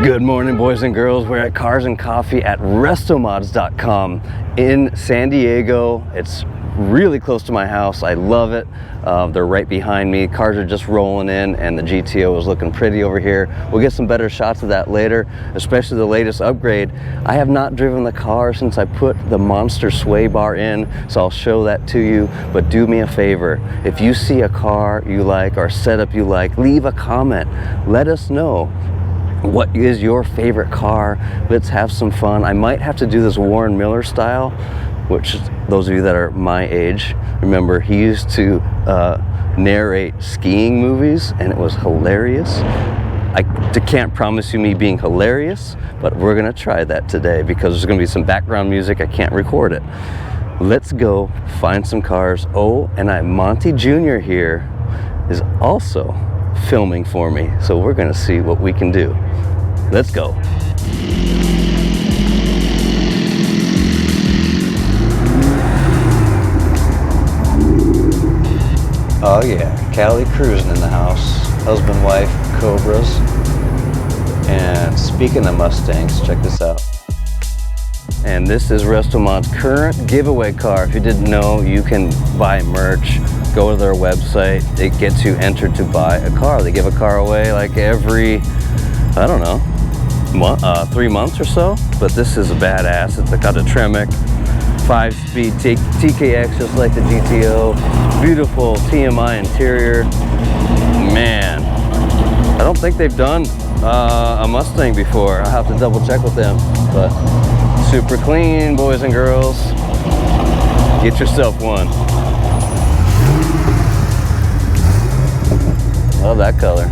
Good morning, boys and girls. We're at Cars and Coffee at Restomods.com in San Diego. It's really close to my house. I love it. They're right behind me. Cars are just rolling in and the GTO is looking pretty over here. We'll get some better shots of that later, especially the latest upgrade. I have not driven the car since I put the monster sway bar in, so I'll show that to you. But do me a favor, if you see a car you like or setup you like, leave a comment. Let us know. What is your favorite car? Let's have some fun. I might have to do this Warren Miller style, which those of you that are my age remember, he used to narrate skiing movies and it was hilarious. I can't promise you me being hilarious, but we're gonna try that today because there's gonna be some background music. I can't record it. Let's go find some cars. Oh, and Monty Junior here is also filming for me, so we're gonna see what we can do. Let's go. Oh yeah, Callie cruising in the house. Husband, wife, Cobras. And speaking of Mustangs, check this out. And this is Restomods' current giveaway car. If you didn't know, you can buy merch. Go to their website. It gets you entered to buy a car. They give a car away like every, I don't know, 3 months or so. But this is a badass. It's got a Tremec 5-speed TKX, just like the GTO. Beautiful TMI interior. Man, I don't think they've done a Mustang before. I'll have to double check with them. But super clean, boys and girls. Get yourself one. Love that color.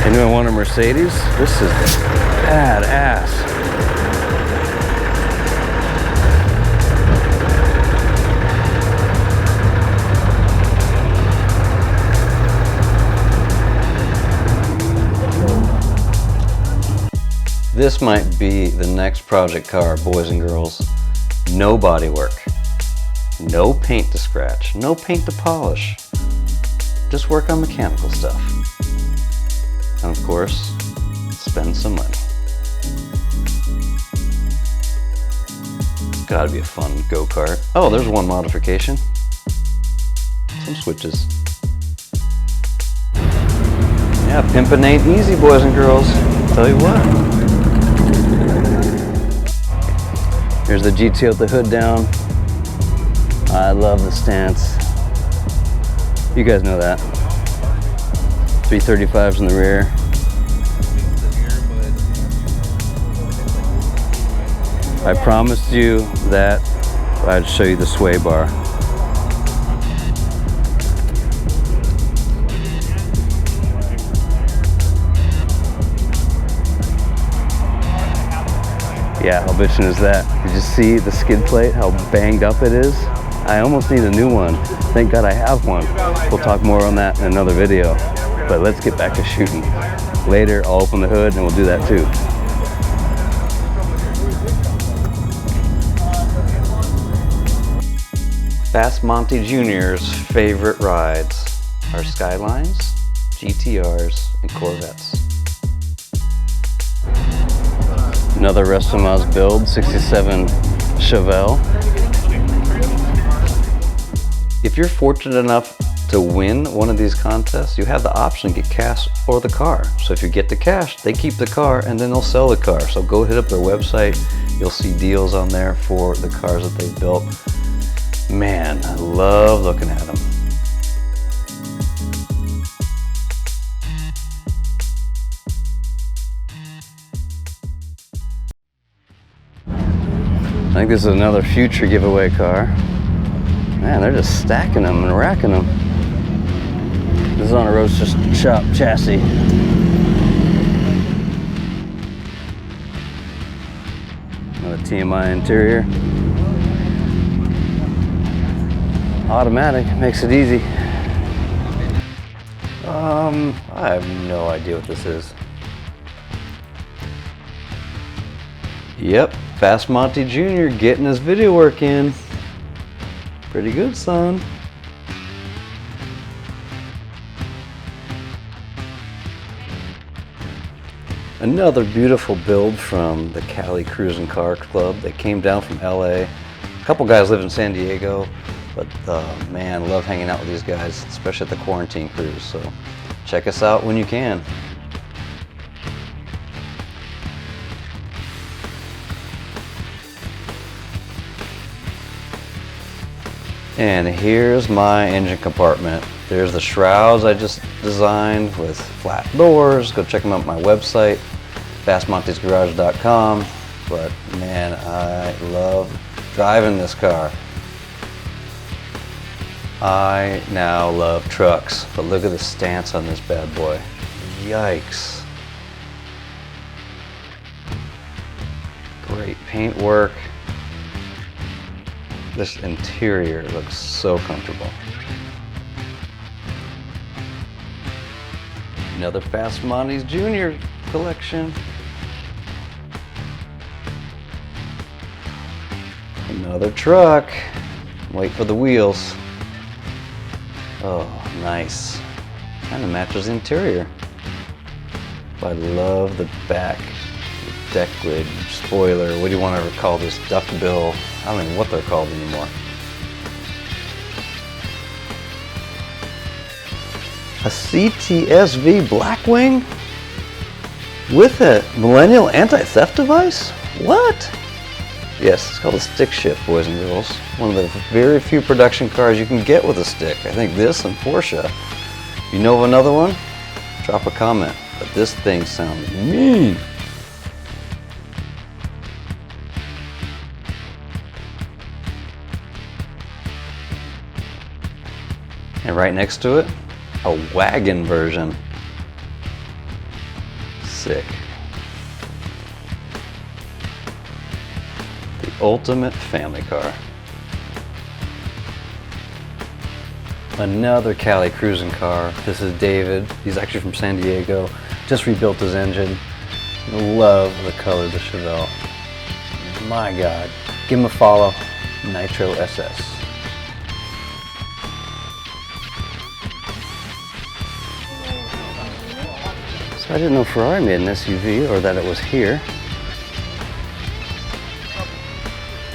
Anyone want a Mercedes? This is badass. This might be the next project car, boys and girls. No body work, no paint to scratch, no paint to polish. Just work on mechanical stuff. And of course, spend some money. Gotta be a fun go-kart. Oh, there's one modification. Some switches. Yeah, pimping ain't easy, boys and girls. Tell you what. Here's the GTO with the hood down. I love the stance. You guys know that. 335s in the rear. I promised you that I'd show you the sway bar. Yeah, how bitchin' is that? Did you see the skid plate, how banged up it is? I almost need a new one. Thank God I have one. We'll talk more on that in another video. But let's get back to shooting. Later, I'll open the hood and we'll do that too. FastMonty Junior's favorite rides are Skylines, GTRs, and Corvettes. Another Restomods build, 67 Chevelle. If you're fortunate enough to win one of these contests, you have the option to get cash or the car. So if you get the cash, they keep the car and then they'll sell the car. So go hit up their website. You'll see deals on there for the cars that they've built. Man, I love looking at them. I think this is another future giveaway car. Man, they're just stacking them and racking them. This is on a roadster shop chassis. Another TMI interior. Automatic, makes it easy. I have no idea what this is. Yep, FastMonty Junior getting his video work in. Pretty good, son. Another beautiful build from the Cali Cruising Car Club. They came down from LA. A couple guys live in San Diego, but man, love hanging out with these guys, especially at the quarantine cruise. So check us out when you can. And here's my engine compartment. There's the shrouds I just designed with flat doors. Go check them out on my website, FastMonty'sGarage.com. But man, I love driving this car. I now love trucks, but look at the stance on this bad boy. Yikes. Great paint work. This interior looks so comfortable. Another Monty Junior collection. Another truck. Wait for the wheels. Oh, nice. Kind of matches the interior. I love the back. Deck lid, spoiler, what do you want to call this? Duck bill. I don't know what they're called anymore. A CTS-V Blackwing with a Millennial anti-theft device? What? Yes, it's called a stick shift, boys and girls. One of the very few production cars you can get with a stick. I think this and Porsche. If you know of another one, drop a comment. But this thing sounds mean. And right next to it, a wagon version. Sick. The ultimate family car. Another Cali cruising car. This is David. He's actually from San Diego. Just rebuilt his engine. Love the color of the Chevelle. My God. Give him a follow. Nitro SS. I didn't know Ferrari made an SUV or that it was here.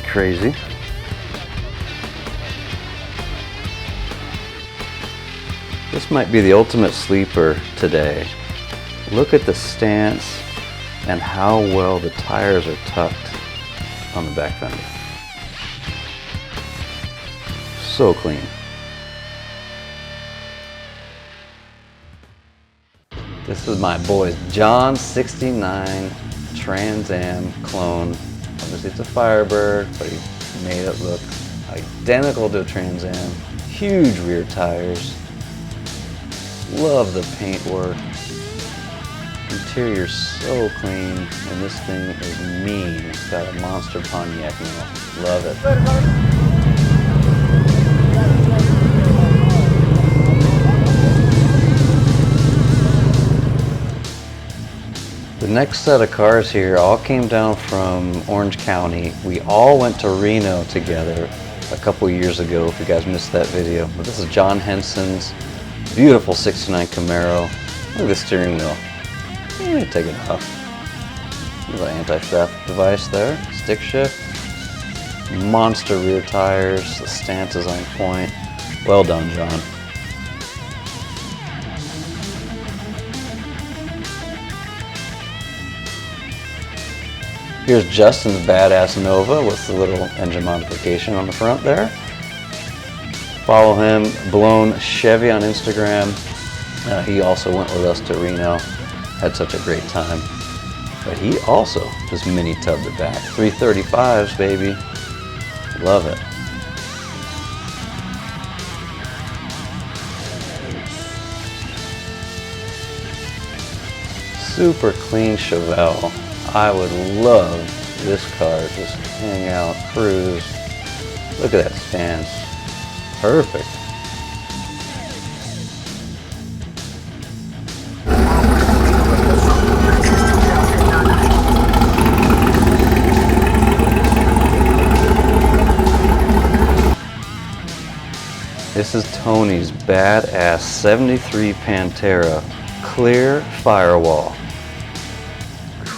Crazy. This might be the ultimate sleeper today. Look at the stance and how well the tires are tucked on the back fender. So clean. This is my boy's John 69 Trans Am clone. Obviously it's a Firebird, but he made it look identical to a Trans Am. Huge rear tires. Love the paint work. Interior's so clean, and this thing is mean. It's got a monster Pontiac now. Love it. The next set of cars here all came down from Orange County. We all went to Reno together a couple years ago, if you guys missed that video. But this is John Henson's beautiful 69 Camaro. Look at the steering wheel. I'm gonna take it off. There's an anti-theft device there. Stick shift. Monster rear tires. The stance is on point. Well done, John. Here's Justin's badass Nova with the little engine modification on the front there. Follow him, Blown Chevy on Instagram. He also went with us to Reno. Had such a great time. But he also just mini tubbed it back. 335s, baby. Love it. Super clean Chevelle. I would love this car, just hang out, cruise. Look at that stance. Perfect. This is Tony's badass 73 Pantera clear firewall.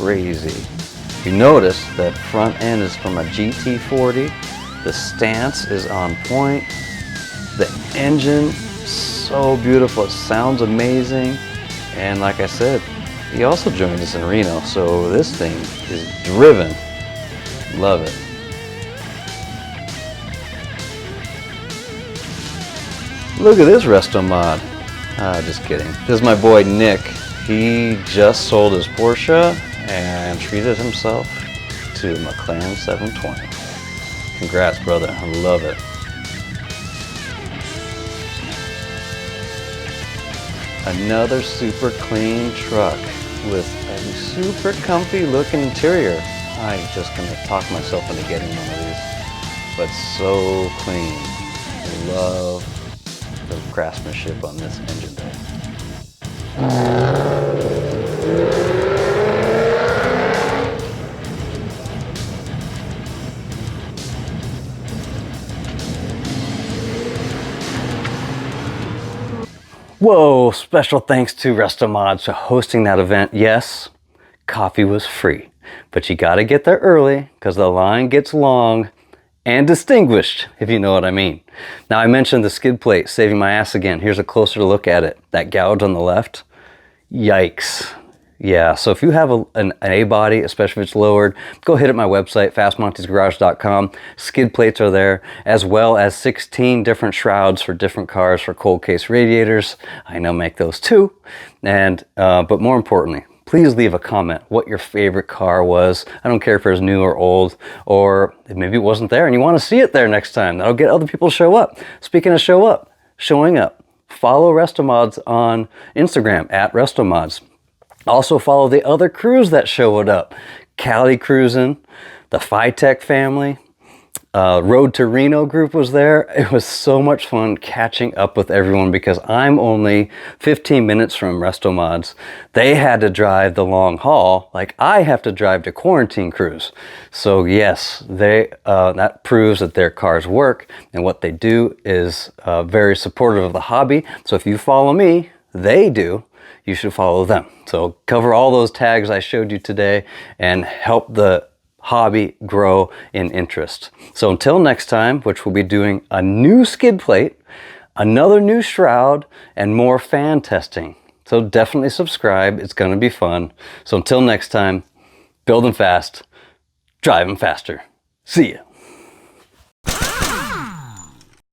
crazy. You notice that front end is from a GT40. The stance is on point. The engine, so beautiful. It sounds amazing. And like I said, he also joined us in Reno, so this thing is driven. Love it. Look at this Restomod. Just kidding. This is my boy Nick. He just sold his Porsche and treated himself to a McLaren 720. Congrats, brother. I love it. Another super clean truck with a super comfy looking interior. I'm just gonna talk myself into getting one of these, but so clean. I love the craftsmanship on this engine bay. Whoa, special thanks to Restomods for hosting that event. Yes, coffee was free, but you gotta get there early because the line gets long and distinguished, if you know what I mean. Now, I mentioned the skid plate saving my ass again. Here's a closer look at it. That gouge on the left, yikes. Yeah, so if you have an A-body, especially if it's lowered, go hit up my website, FastMonty'sGarage.com. Skid plates are there, as well as 16 different shrouds for different cars for cold case radiators. I now make those too. And but more importantly, please leave a comment what your favorite car was. I don't care if it's new or old, or maybe it wasn't there and you want to see it there next time. That'll get other people to show up. Speaking of showing up, follow Restomods on Instagram at Restomods. Also follow the other crews that showed up. Cali Cruising, the FiTech family, Road to Reno group was there. It was so much fun catching up with everyone because I'm only 15 minutes from Restomods. They had to drive the long haul like I have to drive to quarantine cruise. So yes, that proves that their cars work, and what they do is very supportive of the hobby. So if you follow me, they do. You should follow them. So cover all those tags I showed you today and help the hobby grow in interest. So until next time, which we'll be doing a new skid plate, another new shroud, and more fan testing. So definitely subscribe. It's going to be fun. So until next time, building fast, driving faster. See ya.